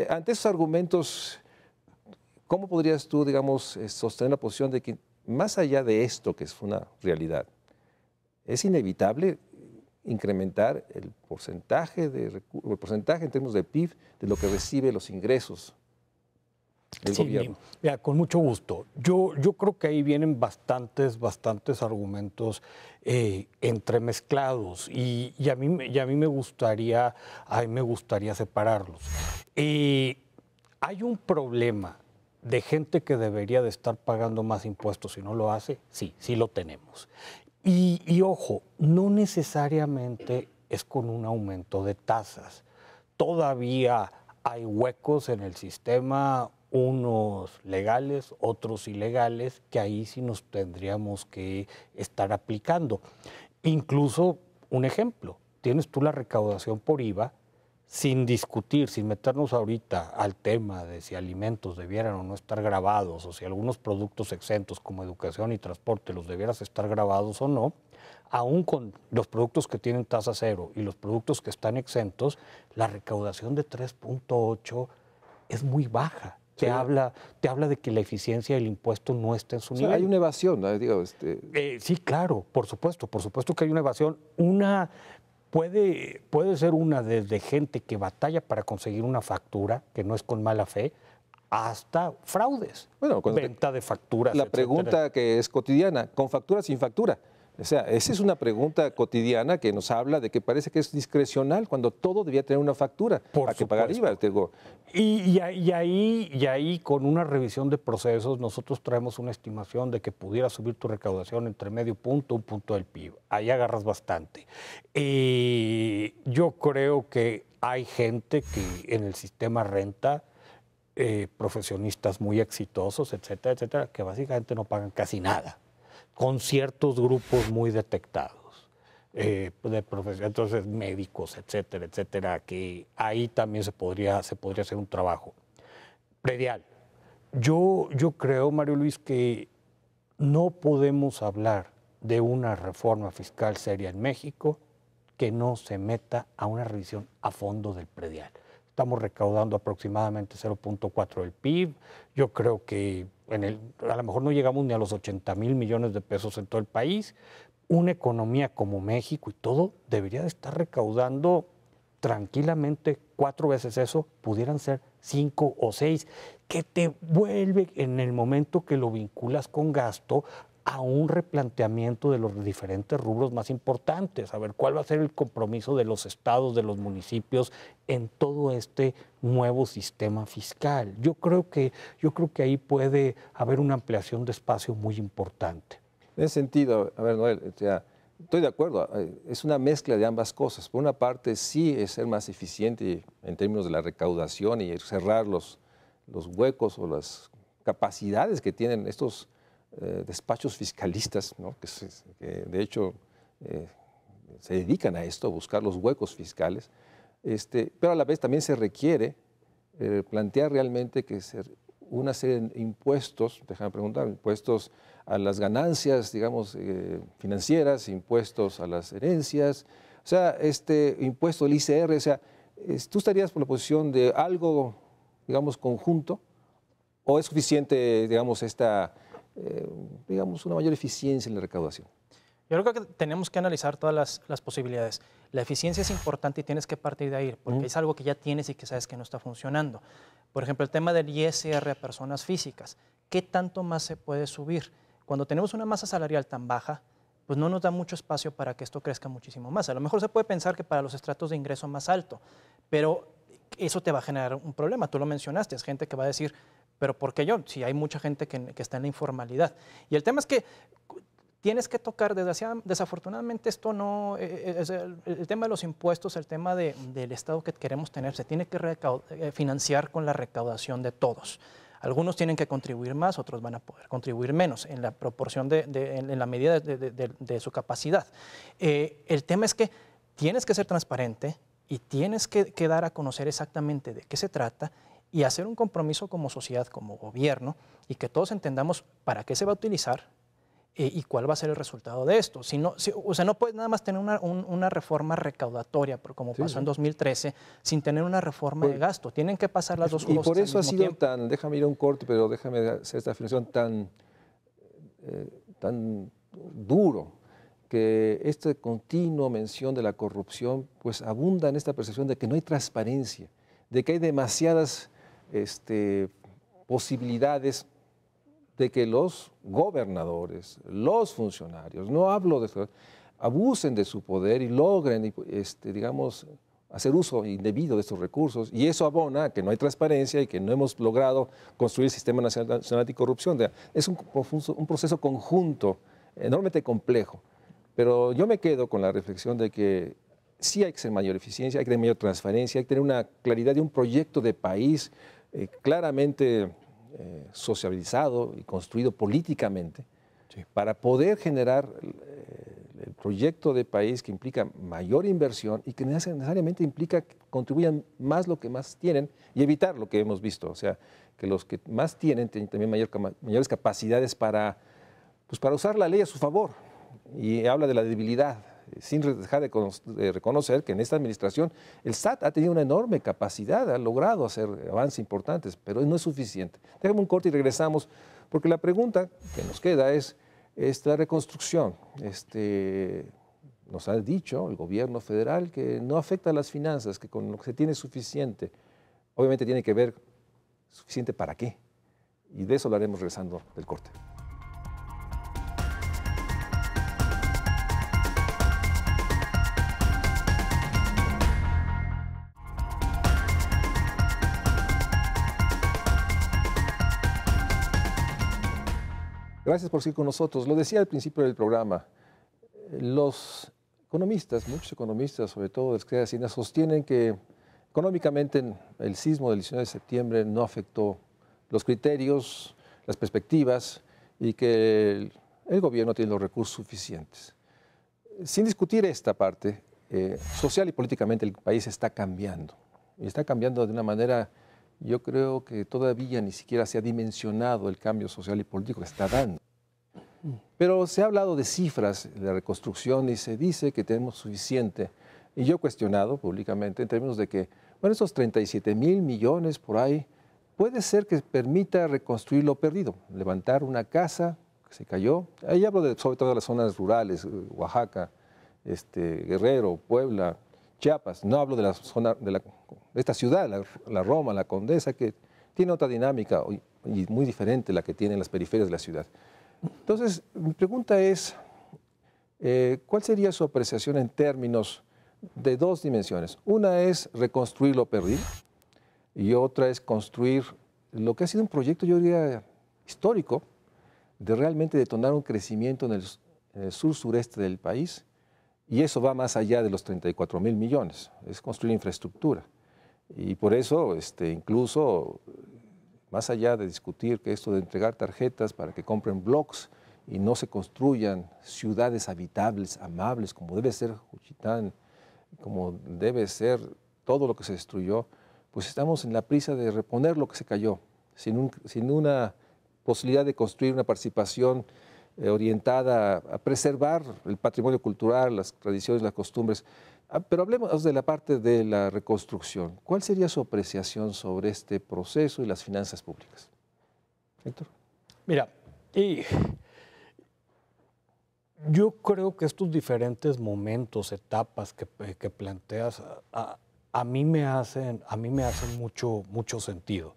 ante esos argumentos, ¿cómo podrías tú, digamos, sostener la posición de que más allá de esto, que es una realidad, es inevitable incrementar el porcentaje en términos de PIB de lo que recibe los ingresos del gobierno? Mira, con mucho gusto. Yo creo que ahí vienen bastantes argumentos entremezclados y a mí me gustaría separarlos. Hay un problema de gente que debería de estar pagando más impuestos y no lo hace. Sí lo tenemos. Y ojo, no necesariamente es con un aumento de tasas. Todavía hay huecos en el sistema, unos legales, otros ilegales, que ahí sí nos tendríamos que estar aplicando. Incluso, un ejemplo, tienes tú la recaudación por IVA, sin discutir, sin meternos ahorita al tema de si alimentos debieran o no estar grabados, o si algunos productos exentos como educación y transporte los debieras estar grabados o no, aún con los productos que tienen tasa cero y los productos que están exentos, la recaudación de 3.8 es muy baja. Sí. Te habla de que la eficiencia del impuesto no está en su nivel. Hay una evasión, ¿no? Sí, claro, por supuesto que hay una evasión. Puede ser una desde gente que batalla para conseguir una factura, que no es con mala fe, hasta fraudes, venta de facturas, la pregunta etcétera. Que es cotidiana, ¿con factura, sin factura? O sea, esa es una pregunta cotidiana que nos habla de que parece que es discrecional cuando todo debía tener una factura para que pagar IVA. Y ahí, con una revisión de procesos, nosotros traemos una estimación de que pudiera subir tu recaudación entre medio punto, 1 punto del PIB. Ahí agarras bastante. Yo creo que hay gente que en el sistema renta, profesionistas muy exitosos, etcétera, etcétera, que básicamente no pagan casi nada, con ciertos grupos muy detectados, entonces médicos, etcétera, etcétera, que ahí también se podría hacer un trabajo. Predial. Yo creo, Mario Luis, que no podemos hablar de una reforma fiscal seria en México que no se meta a una revisión a fondo del predial. Estamos recaudando aproximadamente 0.4 del PIB. Yo creo que a lo mejor no llegamos ni a los 80,000 millones de pesos en todo el país. Una economía como México y todo debería de estar recaudando tranquilamente 4 veces eso, pudieran ser 5 o 6, que te vuelve en el momento que lo vinculas con gasto a un replanteamiento de los diferentes rubros más importantes, a ver cuál va a ser el compromiso de los estados, de los municipios en todo este nuevo sistema fiscal. Yo creo que ahí puede haber una ampliación de espacio muy importante. En ese sentido, a ver, Noel, estoy de acuerdo, es una mezcla de ambas cosas. Por una parte, sí es ser más eficiente en términos de la recaudación y cerrar los huecos o las capacidades que tienen estos despachos fiscalistas, ¿no? que de hecho se dedican a esto, a buscar los huecos fiscales, pero a la vez también se requiere plantear realmente que una serie de impuestos, déjame preguntar, impuestos a las ganancias, digamos, financieras, impuestos a las herencias, o sea, impuesto del ICR, o sea, ¿tú estarías por la posición de algo, digamos, conjunto, o es suficiente, digamos, una mayor eficiencia en la recaudación? Yo creo que tenemos que analizar todas las posibilidades. La eficiencia es importante y tienes que partir de ahí, porque es algo que ya tienes y que sabes que no está funcionando. Por ejemplo, el tema del ISR a personas físicas. ¿Qué tanto más se puede subir? Cuando tenemos una masa salarial tan baja, pues no nos da mucho espacio para que esto crezca muchísimo más. A lo mejor se puede pensar que para los estratos de ingreso más alto, pero eso te va a generar un problema. Tú lo mencionaste, es gente que va a decir, pero ¿por qué yo? Si hay mucha gente que está en la informalidad. Y el tema es que tienes que tocar, desafortunadamente esto no, el tema de los impuestos, el tema del Estado que queremos tener, se tiene que financiar con la recaudación de todos. Algunos tienen que contribuir más, otros van a poder contribuir menos en la proporción, en la medida de su capacidad. El tema es que tienes que ser transparente y tienes que dar a conocer exactamente de qué se trata y hacer un compromiso como sociedad, como gobierno, y que todos entendamos para qué se va a utilizar y cuál va a ser el resultado de esto. O sea, no puedes nada más tener una reforma recaudatoria, como pasó en 2013, sin tener una reforma de gasto. Tienen que pasar las dos cosas. Y por eso al ha mismo sido tiempo. tan, déjame ir a un corte, pero déjame hacer esta afirmación tan duro, que esta continua mención de la corrupción pues abunda en esta percepción de que no hay transparencia, de que hay demasiadas posibilidades de que los gobernadores, los funcionarios, no hablo de eso, abusen de su poder y logren, digamos, hacer uso indebido de estos recursos, y eso abona a que no hay transparencia y que no hemos logrado construir el Sistema Nacional Anticorrupción. Es un proceso conjunto enormemente complejo, pero yo me quedo con la reflexión de que sí hay que ser mayor eficiencia, hay que tener mayor transparencia, hay que tener una claridad de un proyecto de país claramente sociabilizado y construido políticamente, sí, para poder generar el proyecto de país que implica mayor inversión y que necesariamente implica que contribuyan más lo que más tienen y evitar lo que hemos visto, o sea, que los que más tienen también mayores capacidades para usar la ley a su favor, y habla de la debilidad, sin dejar de reconocer que en esta administración el SAT ha tenido una enorme capacidad, ha logrado hacer avances importantes, pero no es suficiente. Déjame un corte y regresamos, porque la pregunta que nos queda es la reconstrucción. Nos ha dicho el gobierno federal que no afecta a las finanzas, que con lo que se tiene es suficiente. Obviamente tiene que ver suficiente para qué, y de eso lo haremos regresando del corte. Gracias por seguir con nosotros. Lo decía al principio del programa, los economistas, muchos economistas, sobre todo de Secretaría de Hacienda, sostienen que económicamente el sismo del 19 de septiembre no afectó los criterios, las perspectivas, y que el gobierno tiene los recursos suficientes. Sin discutir esta parte, social y políticamente el país está cambiando. Y está cambiando de una manera, yo creo que todavía ni siquiera se ha dimensionado el cambio social y político que está dando. Pero se ha hablado de cifras de la reconstrucción y se dice que tenemos suficiente. Y yo he cuestionado públicamente en términos de que, bueno, esos 37,000 millones por ahí, puede ser que permita reconstruir lo perdido, levantar una casa que se cayó. Ahí hablo sobre todo de las zonas rurales, Oaxaca, Guerrero, Puebla, Chiapas. No hablo de la zona de esta ciudad, la Roma, la Condesa, que tiene otra dinámica y muy diferente a la que tienen las periferias de la ciudad. Entonces, mi pregunta es, ¿cuál sería su apreciación en términos de dos dimensiones? Una es reconstruir lo perdido y otra es construir lo que ha sido un proyecto, yo diría, histórico, de realmente detonar un crecimiento en el sur-sureste del país, y eso va más allá de los 34,000 millones, es construir infraestructura. Y por eso, incluso, más allá de discutir que esto de entregar tarjetas para que compren blogs y no se construyan ciudades habitables, amables, como debe ser Juchitán, como debe ser todo lo que se destruyó, pues estamos en la prisa de reponer lo que se cayó, sin una posibilidad de construir una participación orientada a preservar el patrimonio cultural, las tradiciones, las costumbres. Pero hablemos de la parte de la reconstrucción. ¿Cuál sería su apreciación sobre este proceso y las finanzas públicas? Héctor. Mira, yo creo que estos diferentes momentos, etapas que planteas, a mí me hacen mucho sentido.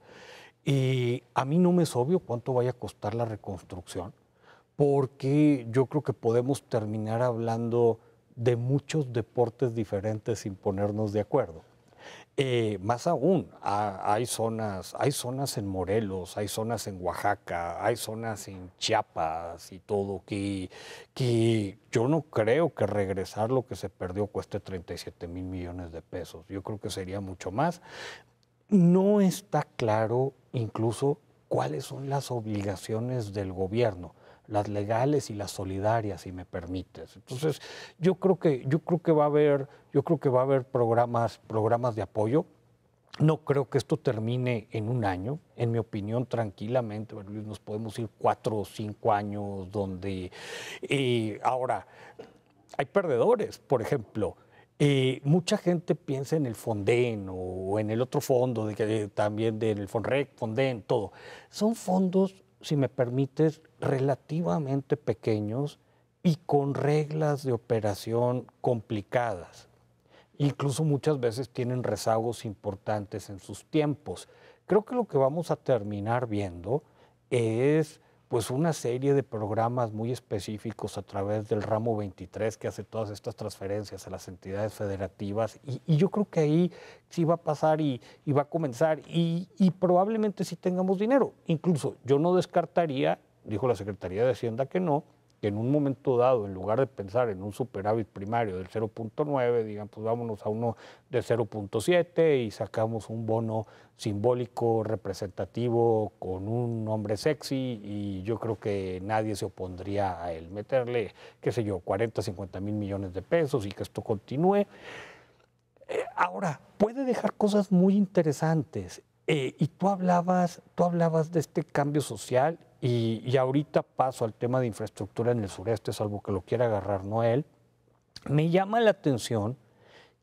Y a mí no me es obvio cuánto vaya a costar la reconstrucción, porque yo creo que podemos terminar hablando de muchos deportes diferentes sin ponernos de acuerdo. Más aún, hay zonas en Morelos, hay zonas en Oaxaca, hay zonas en Chiapas y todo, que yo no creo que regresar lo que se perdió cueste 37,000 millones de pesos. Yo creo que sería mucho más. No está claro incluso cuáles son las obligaciones del gobierno, las legales y las solidarias, si me permites. Entonces, yo creo que va a haber programas de apoyo. No creo que esto termine en un año. En mi opinión, tranquilamente, nos podemos ir 4 o 5 años donde... ahora, hay perdedores, por ejemplo. Mucha gente piensa en el Fonden o en el otro fondo, también del Fonrec, Fonden, todo. Son fondos, si me permites, relativamente pequeños y con reglas de operación complicadas. Incluso muchas veces tienen rezagos importantes en sus tiempos. Creo que lo que vamos a terminar viendo es pues una serie de programas muy específicos a través del ramo 23 que hace todas estas transferencias a las entidades federativas y yo creo que ahí sí va a pasar y va a comenzar y probablemente sí tengamos dinero. Incluso yo no descartaría, dijo la Secretaría de Hacienda que no, que en un momento dado, en lugar de pensar en un superávit primario del 0.9, digan, pues vámonos a uno de 0.7 y sacamos un bono simbólico, representativo, con un nombre sexy, y yo creo que nadie se opondría a él. Meterle, qué sé yo, 40, 50 mil millones de pesos y que esto continúe. Ahora, puede dejar cosas muy interesantes. Y tú hablabas de este cambio social y ahorita paso al tema de infraestructura en el sureste, salvo que lo quiera agarrar Noel. Me llama la atención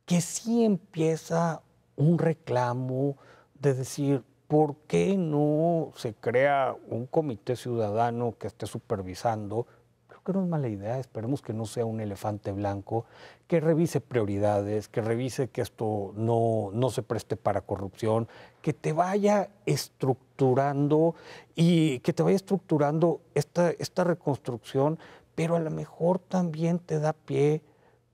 que sí empieza un reclamo de decir, ¿por qué no se crea un comité ciudadano que esté supervisando? Creo que no es mala idea, esperemos que no sea un elefante blanco, que revise prioridades, que revise que esto no se preste para corrupción, que te vaya estructurando esta reconstrucción, pero a lo mejor también te da pie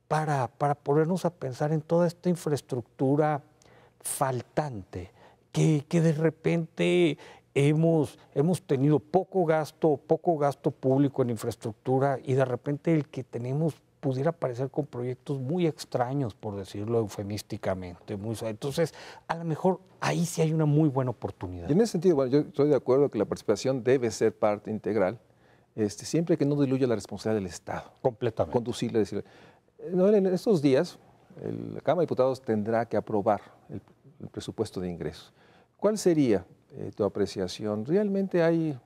para ponernos a pensar en toda esta infraestructura faltante, que de repente hemos tenido poco gasto público en infraestructura y de repente el que tenemos pudiera aparecer con proyectos muy extraños, por decirlo eufemísticamente. Entonces, a lo mejor ahí sí hay una muy buena oportunidad. Y en ese sentido, bueno, yo estoy de acuerdo que la participación debe ser parte integral, siempre que no diluya la responsabilidad del Estado. Completamente. Conducirle, decirle. No, en estos días, la Cámara de Diputados tendrá que aprobar el presupuesto de ingresos. ¿Cuál sería tu apreciación? ¿Realmente hay...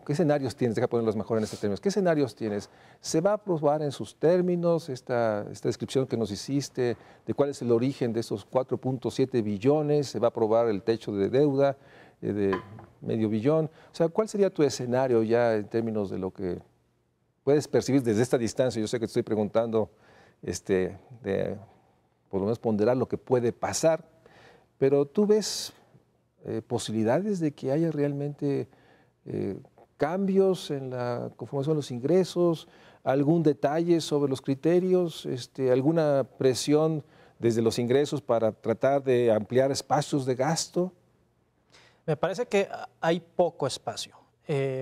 ¿qué escenarios tienes? Deja ponerlos mejor en estos términos. ¿Qué escenarios tienes? ¿Se va a aprobar en sus términos esta descripción que nos hiciste de cuál es el origen de esos 4.7 billones? ¿Se va a aprobar el techo de deuda de medio billón? O sea, ¿cuál sería tu escenario ya en términos de lo que puedes percibir desde esta distancia? Yo sé que te estoy preguntando por lo menos ponderar lo que puede pasar, pero ¿tú ves posibilidades de que haya realmente cambios en la conformación de los ingresos, algún detalle sobre los criterios, alguna presión desde los ingresos para tratar de ampliar espacios de gasto? Me parece que hay poco espacio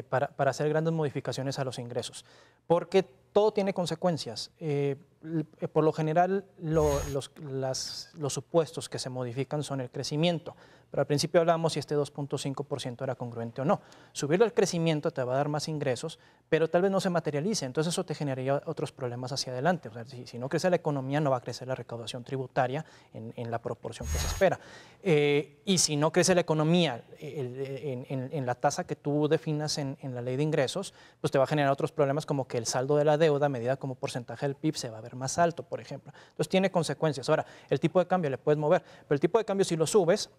para hacer grandes modificaciones a los ingresos, porque todo tiene consecuencias. Por lo general, los supuestos que se modifican son el crecimiento, pero al principio hablábamos si este 2.5% era congruente o no. Subirle el crecimiento te va a dar más ingresos, pero tal vez no se materialice, entonces eso te generaría otros problemas hacia adelante. O sea, si no crece la economía, no va a crecer la recaudación tributaria en la proporción que se espera. Y si no crece la economía en la tasa que tú definas en la ley de ingresos, pues te va a generar otros problemas como que el saldo de la deuda, medida como porcentaje del PIB, se va a ver más alto, por ejemplo. Entonces tiene consecuencias. Ahora, el tipo de cambio le puedes mover, pero el tipo de cambio si lo subes,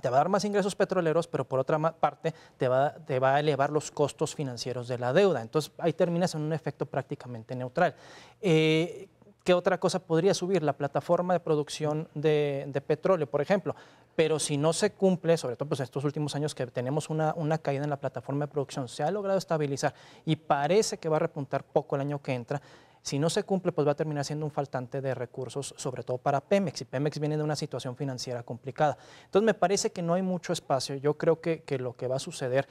te va a dar más ingresos petroleros, pero por otra parte te va a elevar los costos financieros de la deuda. Entonces ahí terminas en un efecto prácticamente neutral. ¿Qué otra cosa podría subir? La plataforma de producción de petróleo, por ejemplo. Pero si no se cumple, sobre todo pues estos últimos años que tenemos una caída en la plataforma de producción, se ha logrado estabilizar y parece que va a repuntar poco el año que entra. Si no se cumple, pues va a terminar siendo un faltante de recursos, sobre todo para Pemex, y Pemex viene de una situación financiera complicada. Entonces, me parece que no hay mucho espacio. Yo creo que lo que va a suceder,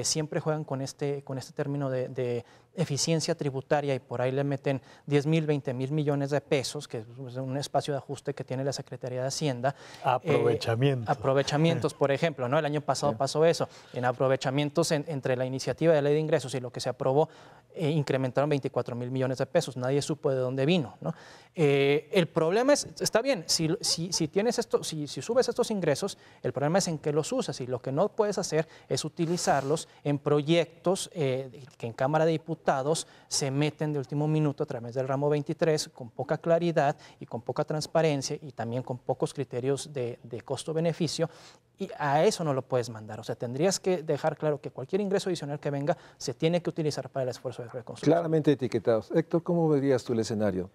siempre juegan con este término de eficiencia tributaria y por ahí le meten 10,000, 20,000 millones de pesos, que es un espacio de ajuste que tiene la Secretaría de Hacienda. Aprovechamientos, por ejemplo, ¿no? El año pasado pasó eso. En aprovechamientos entre la iniciativa de ley de ingresos y lo que se aprobó, incrementaron 24,000 millones de pesos. Nadie supo de dónde vino, ¿no? El problema es, está bien, si tienes esto, si subes estos ingresos, el problema es en qué los usas, y lo que no puedes hacer es utilizarlos en proyectos que en Cámara de Diputados se meten de último minuto a través del ramo 23 con poca claridad y con poca transparencia y también con pocos criterios de costo-beneficio, y a eso no lo puedes mandar. O sea, tendrías que dejar claro que cualquier ingreso adicional que venga se tiene que utilizar para el esfuerzo de reconstrucción. Claramente etiquetados. Héctor, ¿cómo verías tú el escenario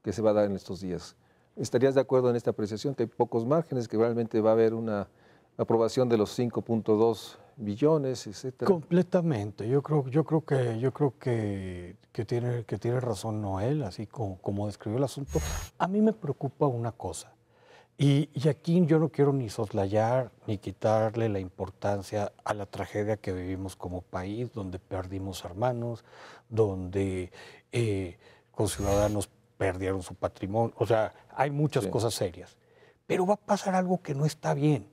que se va a dar en estos días? ¿Estarías de acuerdo en esta apreciación que hay pocos márgenes, que realmente va a haber una aprobación de los 5.2 billones, etcétera? Completamente. Yo creo que tiene razón Noel, así como describió el asunto. A mí me preocupa una cosa. Y aquí yo no quiero ni soslayar ni quitarle la importancia a la tragedia que vivimos como país, donde perdimos hermanos, donde conciudadanos perdieron su patrimonio. O sea, hay muchas cosas serias. Pero va a pasar algo que no está bien.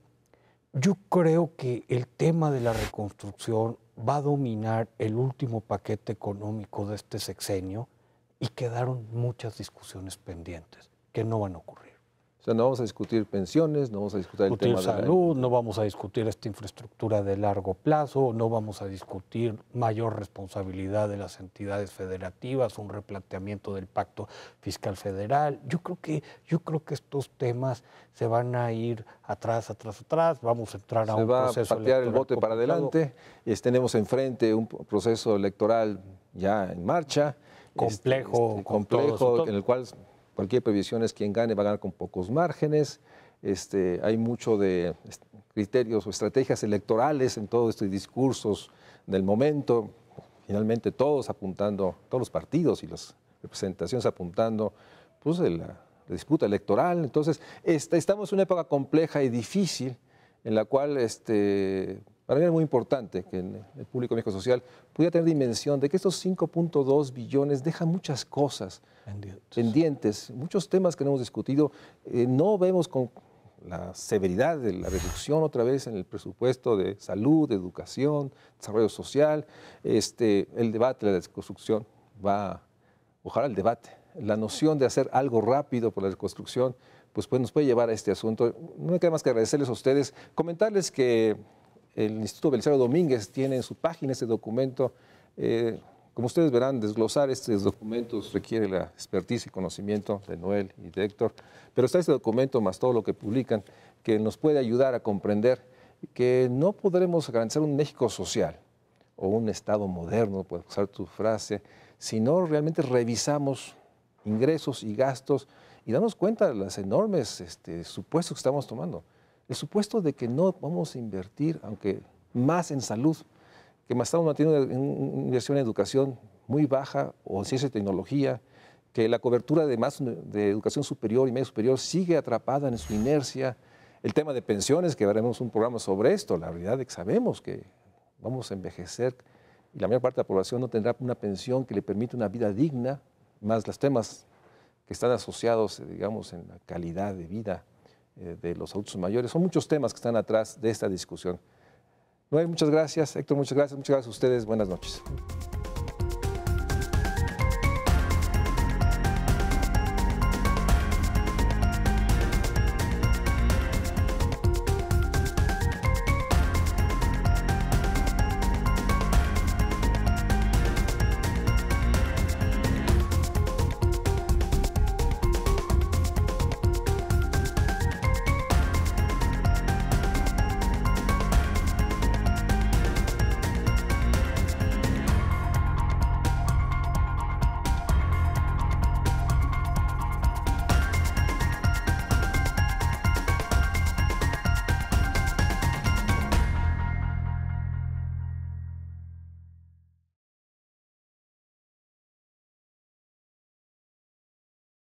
Yo creo que el tema de la reconstrucción va a dominar el último paquete económico de este sexenio y quedaron muchas discusiones pendientes que no van a ocurrir. O sea, no vamos a discutir pensiones, no vamos a discutir el tema de salud, no vamos a discutir esta infraestructura de largo plazo, no vamos a discutir mayor responsabilidad de las entidades federativas, un replanteamiento del pacto fiscal federal. Yo creo que estos temas se van a ir atrás, vamos a entrar a un proceso electoral. Se va a patear el bote para adelante, tenemos enfrente un proceso electoral ya en marcha. Complejo, en el cual cualquier previsión es quien gane va a ganar con pocos márgenes. Hay mucho de criterios o estrategias electorales en todos estos discursos del momento. Finalmente todos apuntando, todos los partidos y las representaciones apuntando pues, la disputa electoral. Entonces, estamos en una época compleja y difícil en la cual para mí es muy importante que el público de México Social pudiera tener dimensión de que estos 5.2 billones dejan muchas cosas pendientes, muchos temas que no hemos discutido. No vemos con la severidad de la reducción otra vez en el presupuesto de salud, de educación, desarrollo social. El debate, la desconstrucción ojalá el debate, la noción de hacer algo rápido por la reconstrucción, pues nos puede llevar a este asunto. No me queda más que agradecerles a ustedes, comentarles que el Instituto Belisario Domínguez tiene en su página este documento. Como ustedes verán, desglosar estos documentos requiere la expertise y conocimiento de Noel y de Héctor, pero está este documento más todo lo que publican que nos puede ayudar a comprender que no podremos garantizar un México social o un Estado moderno, puedes usar tu frase, si no realmente revisamos ingresos y gastos y damos cuenta de los enormes supuestos que estamos tomando. El supuesto de que no vamos a invertir, aunque más en salud, que más estamos manteniendo una inversión en educación muy baja o en ciencia y tecnología, que la cobertura de educación superior y medio superior sigue atrapada en su inercia. El tema de pensiones, que haremos un programa sobre esto, la realidad es que sabemos que vamos a envejecer y la mayor parte de la población no tendrá una pensión que le permita una vida digna, más los temas que están asociados, digamos, en la calidad de vida de los adultos mayores. Son muchos temas que están atrás de esta discusión. Noel, muchas gracias. Héctor, muchas gracias a ustedes. Buenas noches.